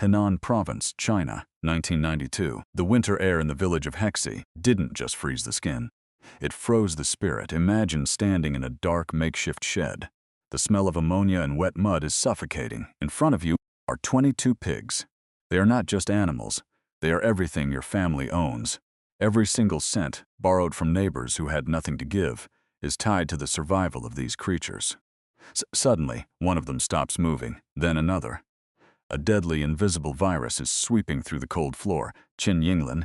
Henan Province, China, 1992. The winter air in the village of Hexi didn't just freeze the skin. It froze the spirit. Imagine standing in a dark makeshift shed. The smell of ammonia and wet mud is suffocating. In front of you are 22 pigs. They are not just animals. They are everything your family owns. Every single cent, borrowed from neighbors who had nothing to give, is tied to the survival of these creatures. Suddenly, one of them stops moving, then another. A deadly, invisible virus is sweeping through the cold floor. Qin Yinglin,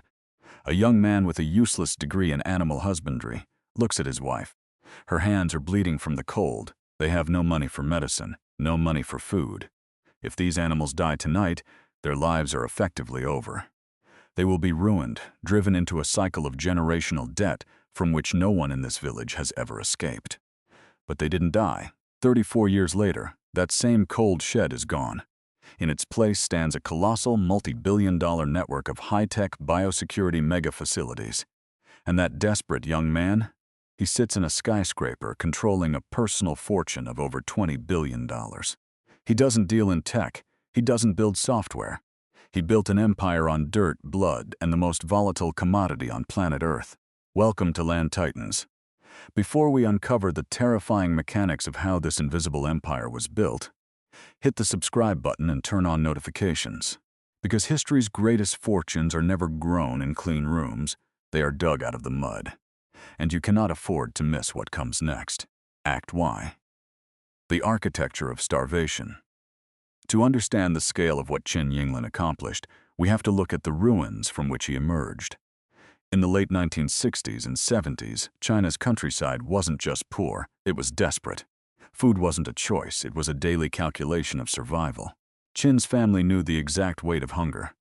a young man with a useless degree in animal husbandry, looks at his wife. Her hands are bleeding from the cold. They have no money for medicine, no money for food. If these animals die tonight, their lives are effectively over. They will be ruined, driven into a cycle of generational debt from which no one in this village has ever escaped. But they didn't die. 34 years later, that same cold shed is gone. In its place stands a colossal multi-billion-dollar network of high-tech biosecurity mega-facilities. And that desperate young man? He sits in a skyscraper controlling a personal fortune of over $20 billion. He doesn't deal in tech. He doesn't build software. He built an empire on dirt, blood, and the most volatile commodity on planet Earth. Welcome to Land Titans. Before we uncover the terrifying mechanics of how this invisible empire was built, hit the subscribe button and turn on notifications. Because history's greatest fortunes are never grown in clean rooms, they are dug out of the mud. And you cannot afford to miss what comes next. Act Y. The architecture of starvation. To understand the scale of what Qin Yinglin accomplished, we have to look at the ruins from which he emerged. In the late 1960s and 70s, China's countryside wasn't just poor, it was desperate. Food wasn't a choice, it was a daily calculation of survival. Qin's family knew the exact weight of hunger.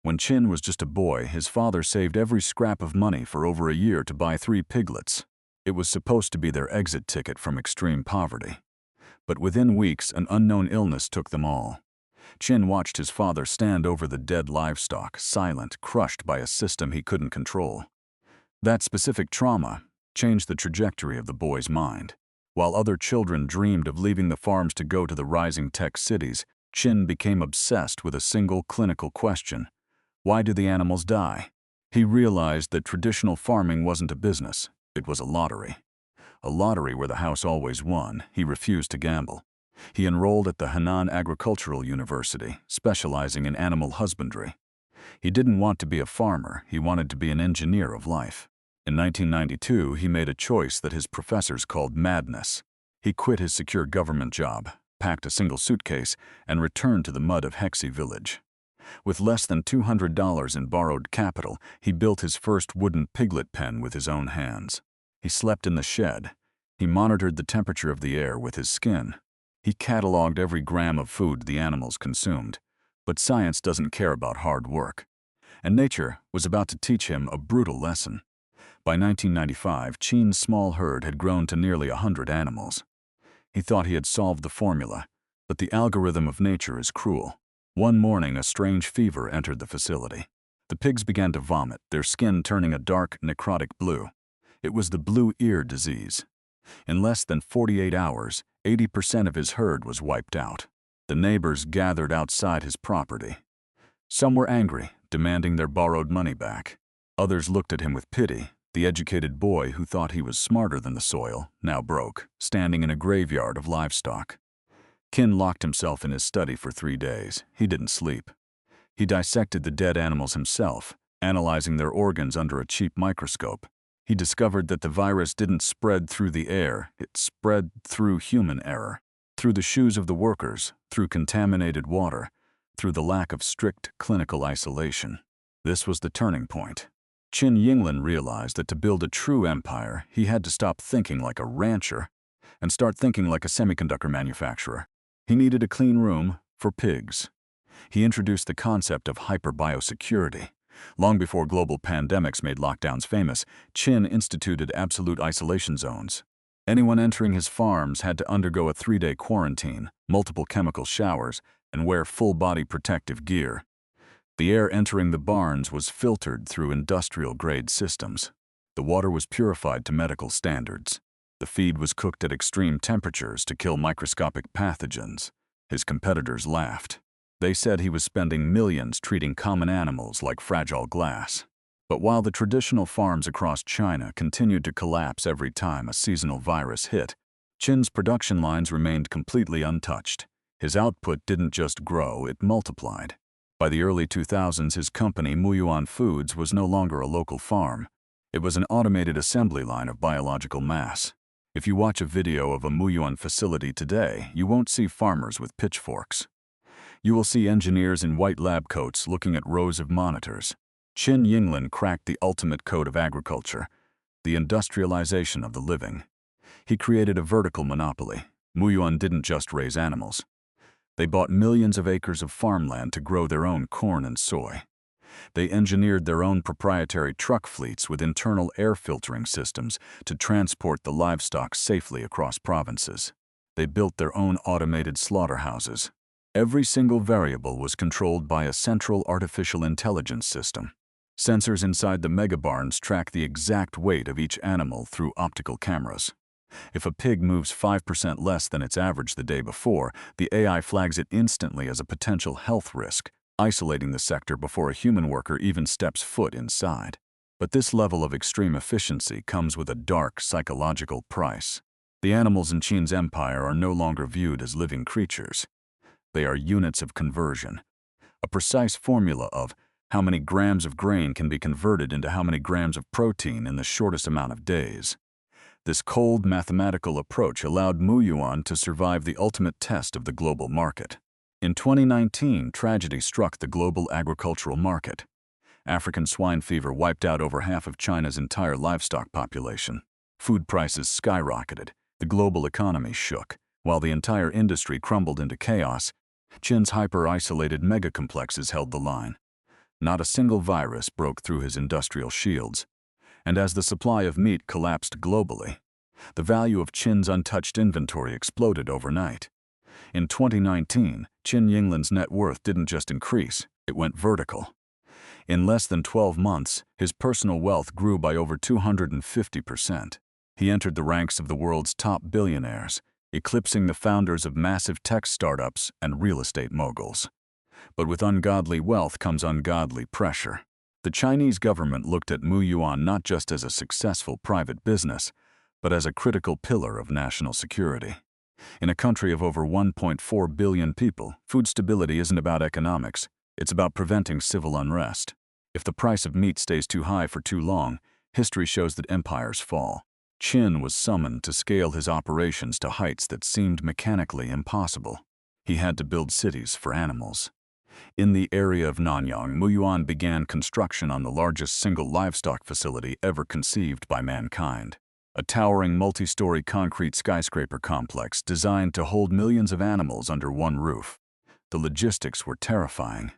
When Qin was just a boy, his father saved every scrap of money for over a year to buy 3 piglets. It was supposed to be their exit ticket from extreme poverty. But within weeks, an unknown illness took them all. Qin watched his father stand over the dead livestock, silent, crushed by a system he couldn't control. That specific trauma changed the trajectory of the boy's mind. While other children dreamed of leaving the farms to go to the rising tech cities, Qin became obsessed with a single clinical question. Why do the animals die? He realized that traditional farming wasn't a business, it was a lottery. A lottery where the house always won. He refused to gamble. He enrolled at the Henan Agricultural University, specializing in animal husbandry. He didn't want to be a farmer, he wanted to be an engineer of life. In 1992, he made a choice that his professors called madness. He quit his secure government job, packed a single suitcase, and returned to the mud of Hexi village. With less than $200 in borrowed capital, he built his first wooden piglet pen with his own hands. He slept in the shed. He monitored the temperature of the air with his skin. He cataloged every gram of food the animals consumed. But science doesn't care about hard work. And nature was about to teach him a brutal lesson. By 1995, Qin's small herd had grown to nearly 100 animals. He thought he had solved the formula, but the algorithm of nature is cruel. One morning, a strange fever entered the facility. The pigs began to vomit, their skin turning a dark, necrotic blue. It was the blue ear disease. In less than 48 hours, 80% of his herd was wiped out. The neighbors gathered outside his property. Some were angry, demanding their borrowed money back. Others looked at him with pity. The educated boy who thought he was smarter than the soil, now broke, standing in a graveyard of livestock. Qin locked himself in his study for 3 days. He didn't sleep. He dissected the dead animals himself, analyzing their organs under a cheap microscope. He discovered that the virus didn't spread through the air, it spread through human error, through the shoes of the workers, through contaminated water, through the lack of strict clinical isolation. This was the turning point. Qin Yinglin realized that to build a true empire, he had to stop thinking like a rancher and start thinking like a semiconductor manufacturer. He needed a clean room for pigs. He introduced the concept of hyperbiosecurity. Long before global pandemics made lockdowns famous, Qin instituted absolute isolation zones. Anyone entering his farms had to undergo a 3-day quarantine, multiple chemical showers, and wear full-body protective gear. The air entering the barns was filtered through industrial-grade systems. The water was purified to medical standards. The feed was cooked at extreme temperatures to kill microscopic pathogens. His competitors laughed. They said he was spending millions treating common animals like fragile glass. But while the traditional farms across China continued to collapse every time a seasonal virus hit, Qin's production lines remained completely untouched. His output didn't just grow, it multiplied. By the early 2000s, his company, Muyuan Foods, was no longer a local farm. It was an automated assembly line of biological mass. If you watch a video of a Muyuan facility today, you won't see farmers with pitchforks. You will see engineers in white lab coats looking at rows of monitors. Qin Yinglin cracked the ultimate code of agriculture, the industrialization of the living. He created a vertical monopoly. Muyuan didn't just raise animals. They bought millions of acres of farmland to grow their own corn and soy. They engineered their own proprietary truck fleets with internal air filtering systems to transport the livestock safely across provinces. They built their own automated slaughterhouses. Every single variable was controlled by a central artificial intelligence system. Sensors inside the megabarns track the exact weight of each animal through optical cameras. If a pig moves 5% less than its average the day before, the AI flags it instantly as a potential health risk, isolating the sector before a human worker even steps foot inside. But this level of extreme efficiency comes with a dark psychological price. The animals in Qin's empire are no longer viewed as living creatures. They are units of conversion, a precise formula of how many grams of grain can be converted into how many grams of protein in the shortest amount of days. This cold mathematical approach allowed Muyuan to survive the ultimate test of the global market. In 2019, tragedy struck the global agricultural market. African swine fever wiped out over half of China's entire livestock population. Food prices skyrocketed. The global economy shook. While the entire industry crumbled into chaos, Qin's hyper-isolated megacomplexes held the line. Not a single virus broke through his industrial shields. And as the supply of meat collapsed globally, the value of Qin's untouched inventory exploded overnight. In 2019, Qin Yinglin's net worth didn't just increase, it went vertical. In less than 12 months, his personal wealth grew by over 250%. He entered the ranks of the world's top billionaires, eclipsing the founders of massive tech startups and real estate moguls. But with ungodly wealth comes ungodly pressure. The Chinese government looked at Muyuan not just as a successful private business, but as a critical pillar of national security. In a country of over 1.4 billion people, food stability isn't about economics, it's about preventing civil unrest. If the price of meat stays too high for too long, history shows that empires fall. Qin was summoned to scale his operations to heights that seemed mechanically impossible. He had to build cities for animals. In the area of Nanyang, Muyuan began construction on the largest single livestock facility ever conceived by mankind. A towering multi-story concrete skyscraper complex designed to hold millions of animals under one roof. The logistics were terrifying.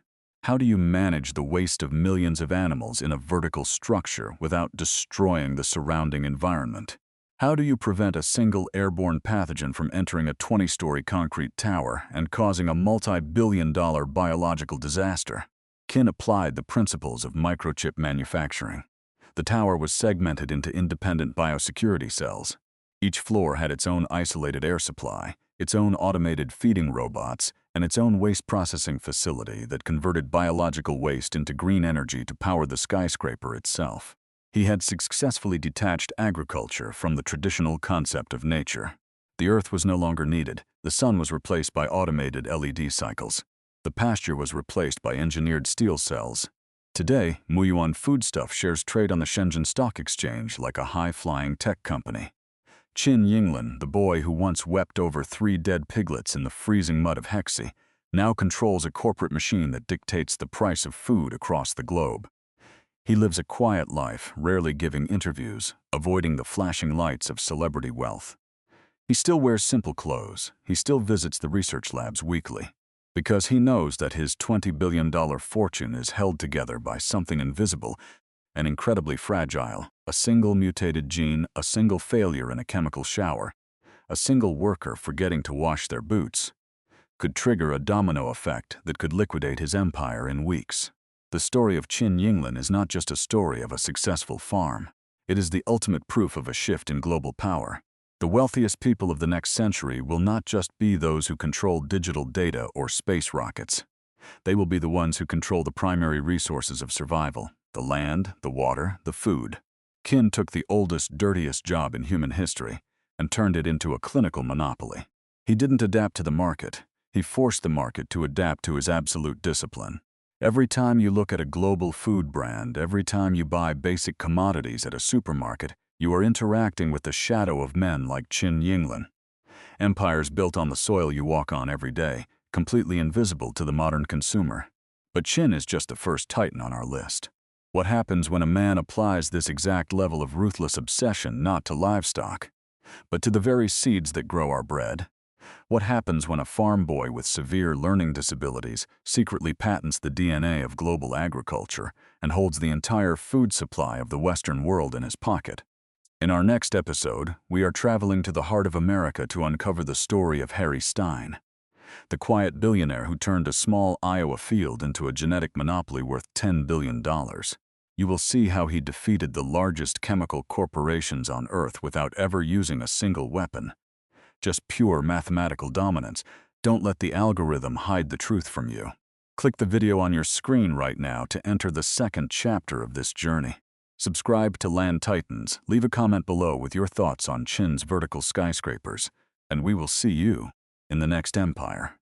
How do you manage the waste of millions of animals in a vertical structure without destroying the surrounding environment? How do you prevent a single airborne pathogen from entering a 20-story concrete tower and causing a multi-billion-dollar biological disaster? Qin applied the principles of microchip manufacturing. The tower was segmented into independent biosecurity cells. Each floor had its own isolated air supply, its own automated feeding robots, and its own waste processing facility that converted biological waste into green energy to power the skyscraper itself. He had successfully detached agriculture from the traditional concept of nature. The earth was no longer needed. The sun was replaced by automated LED cycles. The pasture was replaced by engineered steel cells. Today, Muyuan Foodstuff shares trade on the Shenzhen Stock Exchange like a high-flying tech company. Qin Yinglin, the boy who once wept over 3 dead piglets in the freezing mud of Hexi, now controls a corporate machine that dictates the price of food across the globe. He lives a quiet life, rarely giving interviews, avoiding the flashing lights of celebrity wealth. He still wears simple clothes. He still visits the research labs weekly, because he knows that his $20 billion fortune is held together by something invisible and incredibly fragile. A single mutated gene, a single failure in a chemical shower, a single worker forgetting to wash their boots, could trigger a domino effect that could liquidate his empire in weeks. The story of Qin Yinglin is not just a story of a successful farm. It is the ultimate proof of a shift in global power. The wealthiest people of the next century will not just be those who control digital data or space rockets. They will be the ones who control the primary resources of survival: the land, the water, the food. Qin took the oldest, dirtiest job in human history and turned it into a clinical monopoly. He didn't adapt to the market. He forced the market to adapt to his absolute discipline. Every time you look at a global food brand, every time you buy basic commodities at a supermarket, you are interacting with the shadow of men like Qin Yinglin. Empires built on the soil you walk on every day, completely invisible to the modern consumer. But Qin is just the first titan on our list. What happens when a man applies this exact level of ruthless obsession not to livestock, but to the very seeds that grow our bread? What happens when a farm boy with severe learning disabilities secretly patents the DNA of global agriculture and holds the entire food supply of the Western world in his pocket? In our next episode, we are traveling to the heart of America to uncover the story of Harry Stein, the quiet billionaire who turned a small Iowa field into a genetic monopoly worth $10 billion. You will see how he defeated the largest chemical corporations on Earth without ever using a single weapon. Just pure mathematical dominance. Don't let the algorithm hide the truth from you. Click the video on your screen right now to enter the second chapter of this journey. Subscribe to Land Titans, leave a comment below with your thoughts on Qin's vertical skyscrapers, and we will see you in the next empire.